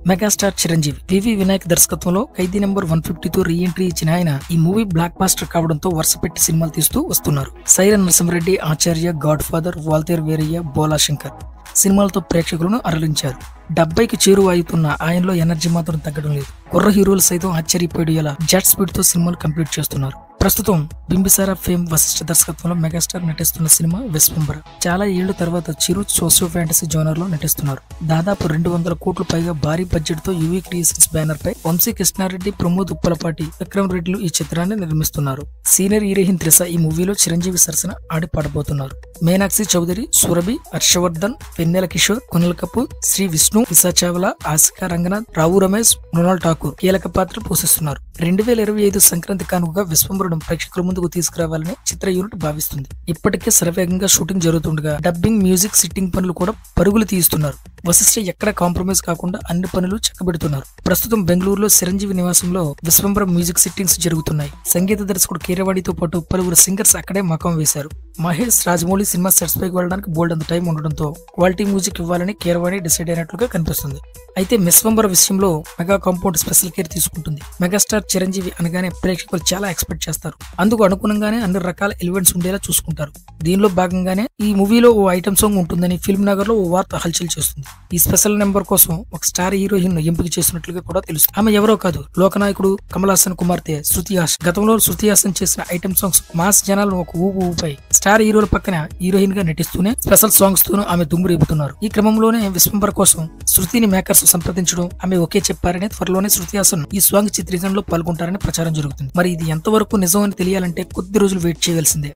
Megastar Chiranjeevi వివి వినాయక్ దర్శకత్వంలో ఖైదీ number 150తో re entry ఇచ్చిన ఆయన ఈ మూవీ బ్లాక్ బాస్టర్ కావడంతో వరుసపెట్టి సినిమాలు తీస్తూ వస్తున్నారు. సైరన్ నరసింహారెడ్డి, ఆచార్య, గాడ్ ఫాదర్, వాల్తేర్ వీరయ్య, బోలా శంకర్ సినిమాలతో ప్రేక్షకులను అరలించారు. 70కి చేరువ అవుతున్న ఆయనలో ఎనర్జీ మాత్రం తగ్గడం లేదు. కుర్ర హీరోలు సైతం ఆశ్చర్యపోయేలా జెట్ స్పీడ్ తో సినిమాలు కంప్లీట్ చేస్తున్నారు. ప్రస్తుతం బింబిసారా ఫేమ్ వశిష్ఠ దర్శకత్వంలో మెగాస్టార్ నటిస్తున్న సినిమా విశ్వంబర. చాలా ఏళ్ల తర్వాత చిరు సోషియో ఫ్యాంటసీ జోనర్ లో నటిస్తున్నారు. దాదాపు 200 కోట్ల పైగా భారీ బడ్జెట్ తో యువి క్రియేషన్స్ బ్యానర్ పై వంశీ కృష్ణారెడ్డి, ప్రమోద్ ఉప్పలపాటి, విక్రమ్ రెడ్డిలు ఈ చిత్రాన్ని నిర్మిస్తున్నారు. సీనియర్ హీరోయిన్ త్రిష ఈ మూవీలో చిరంజీవి సరసన ఆడి పాడబోతున్నారు. మీనాక్షి చౌదరి, సురభి, హర్షవర్ధన్, వెన్నెల కిషోర్, కునల్ కపూర్, శ్రీ విష్ణు, ఇసా చావ్లా, ఆసికా రంగనాథ్, రావు రమేష్, మృణాల్ ఠాకూర్ కీలక పాత్ర పోషిస్తున్నారు. 2025 సంక్రాంతి కానుకగా విశ్వంబరుడు ప్రేక్షకుల ముందుకు తీసుకురావాలని చిత్ర యూనిట్ భావిస్తుంది. ఇప్పటికే శరవేగంగా షూటింగ్ జరుగుతుండగా డబ్బింగ్, మ్యూజిక్, సిట్టింగ్ పనులు కూడా పరుగులు తీస్తున్నారు. వశిష్ఠ ఎక్కడ కాంప్రమైజ్ కాకుండా అన్ని పనులు చక్కబెడుతున్నారు. ప్రస్తుతం బెంగళూరులో చిరంజీవి నివాసంలో విశ్వంబర మ్యూజిక్ సిట్టింగ్స్ జరుగుతున్నాయి. సంగీత దర్శకుడు కీరవాణితో పాటు పలువురు సింగర్స్ అక్కడే మకాం వేశారు. మహేష్, రాజమౌళి సినిమా సెట్స్ పైకి వెళ్ళడానికి బోల్డ్ అంత టైం ఉండడంతో క్వాలిటీ మ్యూజిక్ ఇవ్వాలని కీరవాణి డిసైడ్ అయినట్లుగా కనిపిస్తుంది. అయితే విశ్వంబర విషయంలో మెగా కాంపౌండ్ స్పెషల్ కేర్ తీసుకుంటుంది. మెగాస్టార్ చిరంజీవి అనగానే ప్రేక్షకులు చాలా ఎక్స్పెక్ట్ చేస్తారు. అందుకు అనుగుణంగానే అన్ని రకాల ఎలిమెంట్స్ ఉండేలా చూసుకుంటారు. దీనిలో భాగంగానే ఈ మూవీలో ఓ ఐటమ్ సాంగ్ ఉంటుందని ఫిల్మ్ నగర్ లో ఓ వార్త హల్చల్ చేస్తుంది. ఈ స్పెషల్ నెంబర్ కోసం ఒక స్టార్ హీరోయిన్ ఎంపిక చేసినట్లుగా కూడా తెలుస్తుంది. ఆమె ఎవరో కాదు, లోకనాయకుడు కమల్ హాసన్ కుమార్తె శృతి హాసన్. గతంలో శృతి హాసన్ చేసిన ఐటమ్ సాంగ్స్ మాస్ జనాలను ఒక ఊపై స్టార్ హీరోల పక్కన హీరోయిన్ గా నటిస్తూనే స్పెషల్ సాంగ్స్ తోనూ ఆమె దుమ్ము రేపుతున్నారు. ఈ క్రమంలోనే విశ్వంబర కోసం శృతిని మేకర్స్ సంప్రదించడం, ఆమె ఒకే చెప్పారని త్వరలోనే శృతి హాసన్ ఈ సాంగ్ చిత్రీకరణలో పాల్గొంటారని ప్రచారం జరుగుతుంది. మరి ఇది ఎంతవరకు నిజం అని తెలియాలంటే కొద్ది రోజులు వెయిట్ చేయవలసిందే.